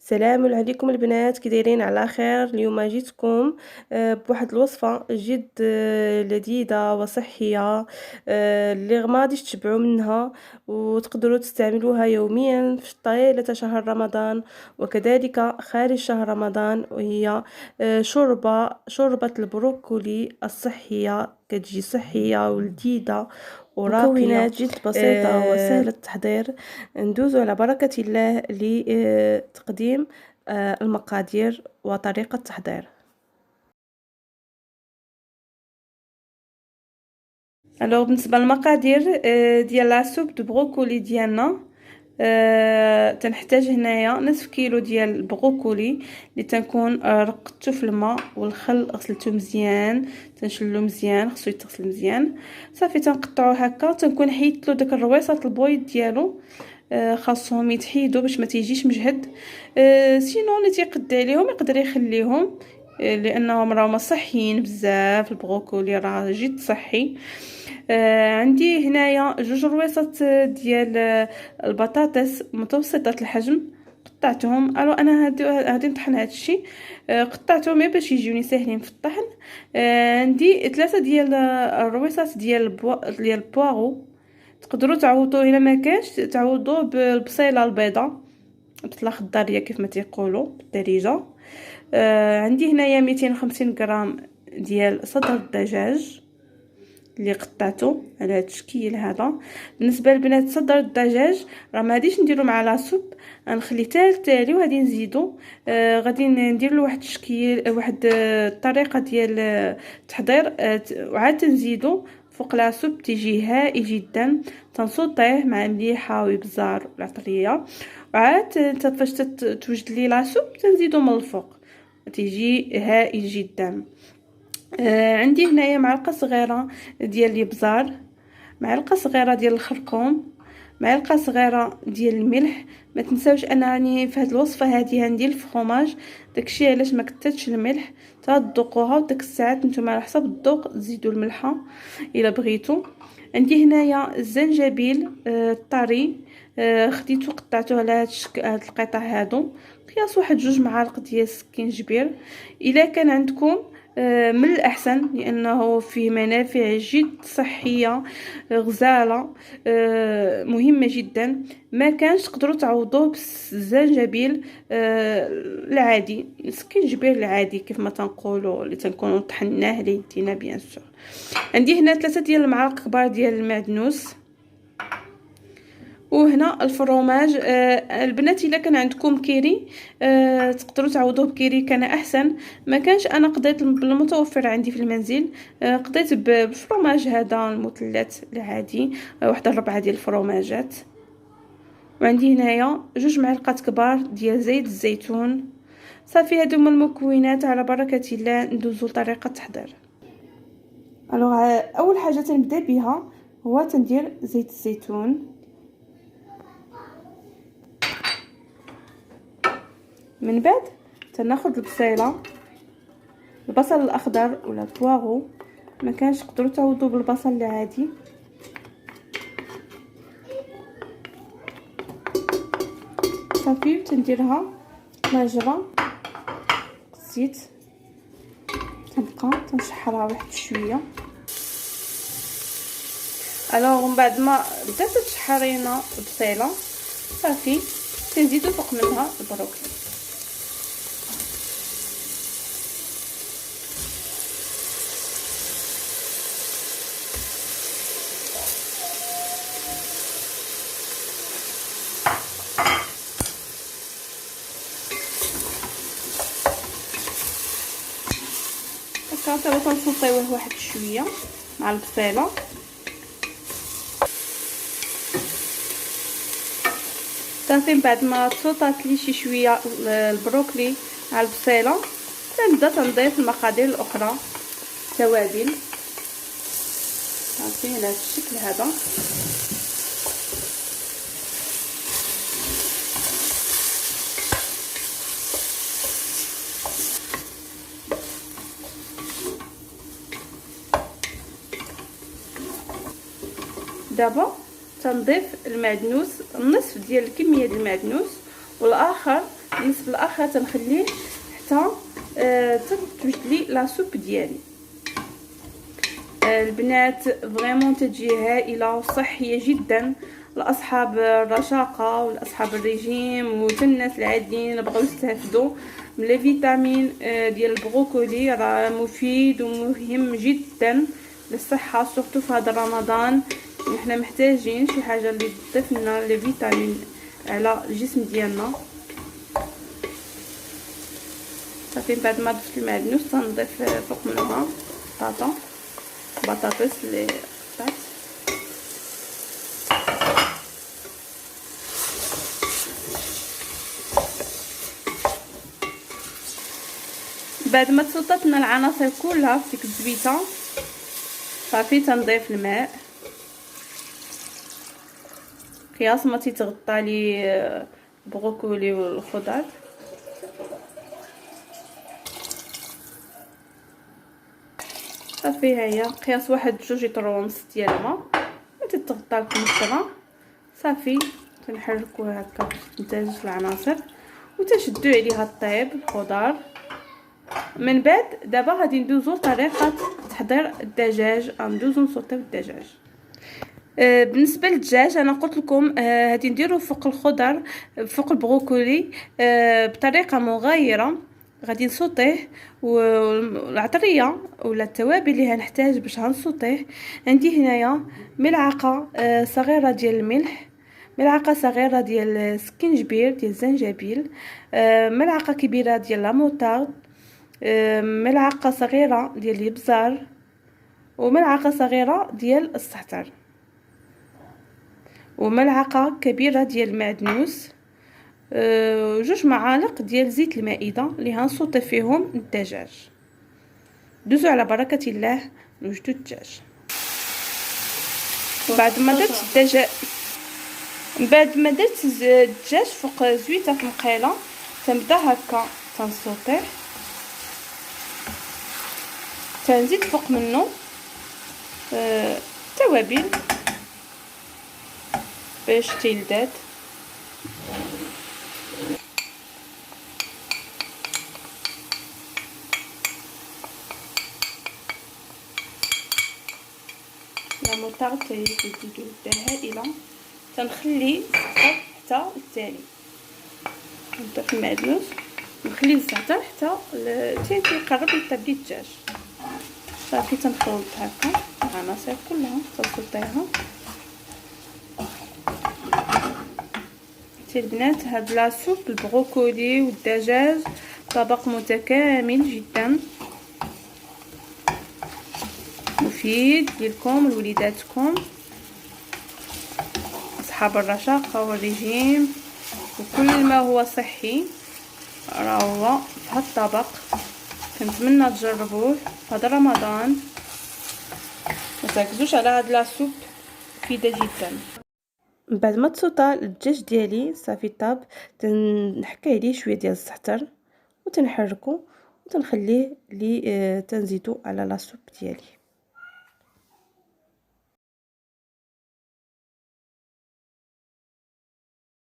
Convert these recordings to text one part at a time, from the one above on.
سلام عليكم البنات، كي دايرين؟ على خير. اليوم جيتكم بواحد الوصفة جد لذيذة وصحية، اللي غاديش تشبعوا منها وتقدروا تستعملوها يوميا في طيلة شهر رمضان وكذلك خارج شهر رمضان، وهي شوربة البروكولي الصحية. كتجي صحية ولذيذة وراقية، مكونات جد بسيطة وسهلة التحضير. ندوزو على بركة الله لتقديم المقادير وطريقة التحضير. الوغ بالنسبة للمقادير ديال لاسوب دو بروكولي ديالنا، تنحتاج هنايا نصف كيلو ديال البروكولي اللي تنكون رقدته في الماء والخل، غسلته مزيان، تنشلو مزيان، خصو يتغسل مزيان. صافي تنقطعوه هكا، تنكون حيدت له داك الرويصات البويض ديالو، خاصهم يتحيدوا باش ما تيجيش مجهد. سينو اللي تيقد عليهم يقدر يخليهم، لانهم راهما صحيين بزاف. البروكولي راه جد صحي. عندي هنايا جوج رويصات ديال البطاطس متوسطه الحجم، قطعتهم. الو انا هادي نطحن هادشي، قطعتهم باش يجوني ساهلين في الطحن. عندي 3 ديال الرويصات ديال البواغو. تقدروا تعوضوه الا ما كانش، تعوضوه بالبصيله البيضاء، بصله خضاريه كيف ما تيقولوا بالدارجه. عندي هنايا 250 غرام ديال صدر الدجاج اللي قطعته على هذا الشكل هذا. بالنسبه للبنات، صدر الدجاج راه ما غاديش نديرو مع لاصوب، غنخلي تالي وغادي نزيدو. غادي ندير له واحد الشكل، واحد الطريقه ديال التحضير، وعاد نزيدو فوق لاصوب، تيجي هائل جدا. تنصوطيه مع مليحه وابزار والعطريه، وعاد فاش توجد لي لاصوب تنزيدو من الفوق، تيجي هائل جدا. عندي هنايا معلقه صغيره ديال الابزار، معلقه صغيره ديال الخرقوم، معلقه صغيره ديال الملح. ما تنساوش انني في هذه الوصفه هذه غندير الفرomاج، داكشي علاش ما كترتش الملح. تذوقوها وداك الساعات نتوما على حسب الذوق تزيدوا الملحه الا بغيتو. عندي هنايا الزنجبيل الطري، خديته قطعته على هاد القطع هادو، قياس واحد 2 معالق ديال السكينجبير. الا كان عندكم من الأحسن، لأنه فيه منافع جد صحية غزالة، مهمة جدا. ما كانش تقدروا تعوضوه بالزنجبيل العادي، السكينجبير العادي كيف ما تنقولوا، اللي تنكونوا طحناه ليدينا بيان سور. عندي هنا 3 ديال المعالق كبار ديال المعدنوس، وهنا الفروماج. البنات الا كان عندكم كيري تقدروا تعوضوه بكيري، كان احسن. ما كانش، انا قضيت بالمتوفر عندي في المنزل، قضيت بالفروماج هذا المثلث العادي، واحد 4 ديال الفروماجات. وعندي هنايا 2 معالق كبار ديال زيت الزيتون. صافي هادو هما المكونات، على بركه الله ندوزو لطريقه التحضير. اول حاجه تنبدا بها هو تندير زيت الزيتون. من بعد تناخد البصيله، البصل الاخضر ولا البواغو، ما كانش تقدروا تعوضوا بالبصل العادي. صافي تنديرها ماجره الزيت، تنبقى تنشحرها واحد شويه. الوغ من بعد ما بدات تشحر لينا البصيله، صافي تنزيدو فوق منها البروكلي. هكا تنصوصيوه واحد شويه مع البصيله. صافي من بعد ما تصوطات لي شي شويه البروكلي مع البصيله، تنبدا تنضيف المقادير الاخرى، توابل. صافي على هذا الشكل هذا. دابا تنضيف المعدنوس، النصف ديال الكميه ديال المعدنوس، والاخر النصف الاخر تنخليه حتى تتوجد لي لا سوب ديالي. البنات فريمون تجي هائله وصحيه جدا لاصحاب الرشاقه ولاصحاب الرجيم وحتى الناس العاديين اللي بغاو يستافدوا من لي فيتامين ديال البروكولي. راه مفيد ومهم جدا للصحه، سورتو في هذا رمضان حنا محتاجين شي حاجه اللي تضيف لنا لي فيتامين على الجسم ديالنا. صافي بعد ما ضفت المعدنوس تنضيف فوق منها بطاطس اللي قطعت. بعد ما تصوطت لنا العناصر كلها في ديك الزبيته صافي تنضيف الماء قياس ما تيتغطى لي البروكولي والخضر. صافي هي قياس 1 لتر ونص ديال الماء ما تتغطى لكم الصغار. صافي تنحركوها هكا نتاج العناصر وتشدوا عليها الطيب الخضر. من بعد دابا غادي ندوزو لطريقه تحضير الدجاج. غندوزو نسوطيو الدجاج. بالنسبه للدجاج انا قلت لكم غادي نديرو فوق الخضر فوق البروكولي بطريقه مغايره. غادي نسوطيه والعطريه ولا التوابل اللي هنحتاج باش غنسوطيه. عندي هنايا ملعقه صغيره ديال الملح، ملعقه صغيره ديال السكينجبير ديال الزنجبيل، ملعقه كبيره ديال لاموطارد، ملعقه صغيره ديال الابزار، وملعقه صغيره ديال الزعتر، وملعقه كبيره ديال المعدنوس، وجوج معالق ديال زيت المائده اللي غنسوطي فيهم الدجاج. دوزو على بركه الله نوجدو الدجاج. بعد ما درت الدجاج فوق زويته في مقيله تنبدا هكا تنسوطيه. تنزيد فوق منه توابل باش تيلداد. لاموطارد تزيدو هائله. تنخلي حتى التالي نضيف المعدنوس نخلي الزعتر حتى تيقرب لتبديل الدجاج. صافي تنخلط هكا العناصر كلها تنسلطيها. البنات هاد لاصوب البروكولي والدجاج طبق متكامل جدا مفيد لكم لوليداتكم اصحاب الرشاقه والرجيم وكل ما هو صحي. راه هو في هاد الطبق كنتمنى تجربوه في هذا رمضان. ما تركزوش على هاد لاصوب مفيده جدا. من بعد ما تصوطا الدجاج ديالي صافي طاب تنحكي عليه شويه ديال الزعتر وتنحركو وتنخليه لي تنزيدو على لاصوب ديالي.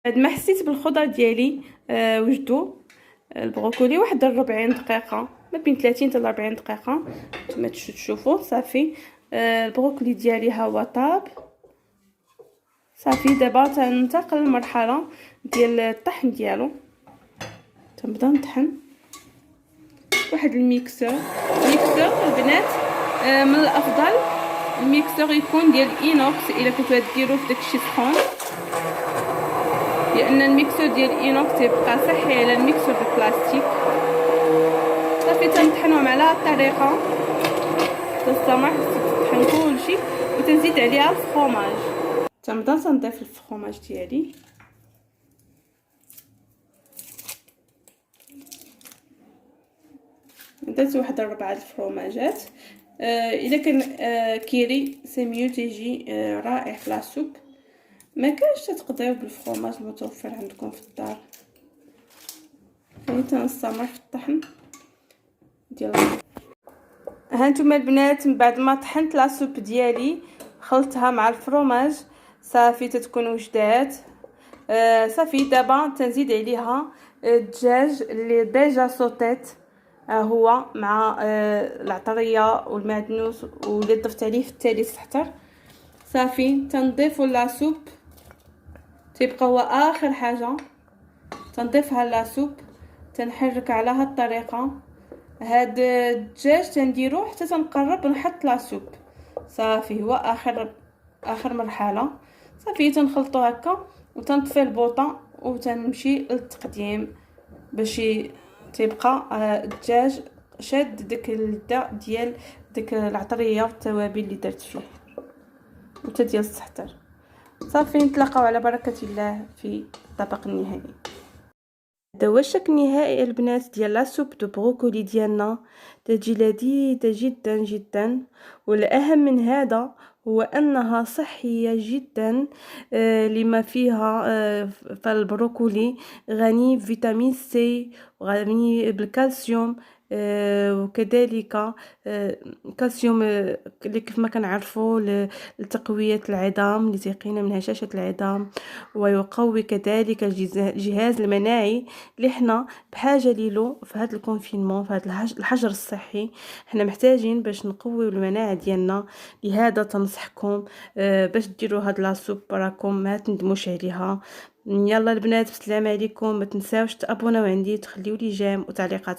بعد ما حسيت بالخضر ديالي وجدو البروكولي واحد 40 دقيقه ما بين 30 حتى 40 دقيقه كما تشوفوا. صافي البروكولي ديالي ها هو طاب. صافي دابا تنتقل للمرحله ديال الطحن ديالو. تنبدا نطحن واحد الميكسور البنات. من الافضل الميكسور يكون ديال اينوكس الا كنتو ديروا في داكشي سخون، لان الميكسور ديال اينوكس تيبقى صحي على الميكسور البلاستيك. صافي تنطحنهم على هاد الطريقه تستمر تطحن كلشي وتنزيد عليها الفرomاج. تنبدا تنضيف الفرomاج ديالي. درت واحد 4 الفرomاجات. الا كان كيري سي ميو تيجي رائع في لاصوب. ما كانش تقضيو بالفرomاج المتوفر عندكم في الدار. يعني تنستمر في الطحن ديال هانتوما البنات. من بعد ما طحنت لاصوب ديالي خلطتها مع الفرomاج صافي تتكون وجدات. صافي دابا تنزيد عليها الدجاج اللي ديجا صوتيت، هو مع العطريه والمعدنوس، واللي ضفت عليه في التالي السحتر. صافي تنضيفوا لاسوب، تيبقى هو اخر حاجه تنضيفها لاسوب. تنحرك على هاد الطريقه. هاد الدجاج تنديروه حتى تنقرب نحط لاسوب. صافي هو اخر مرحله. صافي تنخلطو هكا وتنطفي البوطه وتنمشي للتقديم باش تيبقى الدجاج شاد داك اللذه ديال داك العطريه والتوابل اللي درت فيه وتا ديال السحتر. صافي نتلاقاو على بركه الله في الطبق النهائي. هذا هو الشكل النهائي البنات ديال لاصوب دو بروكولي ديالنا. تجي لذيذه جدا جدا، والاهم من هذا هو انها صحيه جدا. لما فيها فالبروكولي غني بفيتامين سي وغني بالكالسيوم. وكذلك كالسيوم اللي كيف ما كنعرفوا لتقويه العظام اللي تيقينا من هشاشه العظام، ويقوي كذلك الجهاز المناعي اللي حنا بحاجه ليلو في هذا الكونفينمون، في هذا الحجر الصحي. حنا محتاجين باش نقويو المناعه ديالنا. لهذا تنصحكم باش ديروا هاد لاصوب راكم ما تندموش عليها. يلا البنات، بسلام عليكم. ما تنساوش تابوناو عندي، تخليو لي جيم وتعليقاتكم.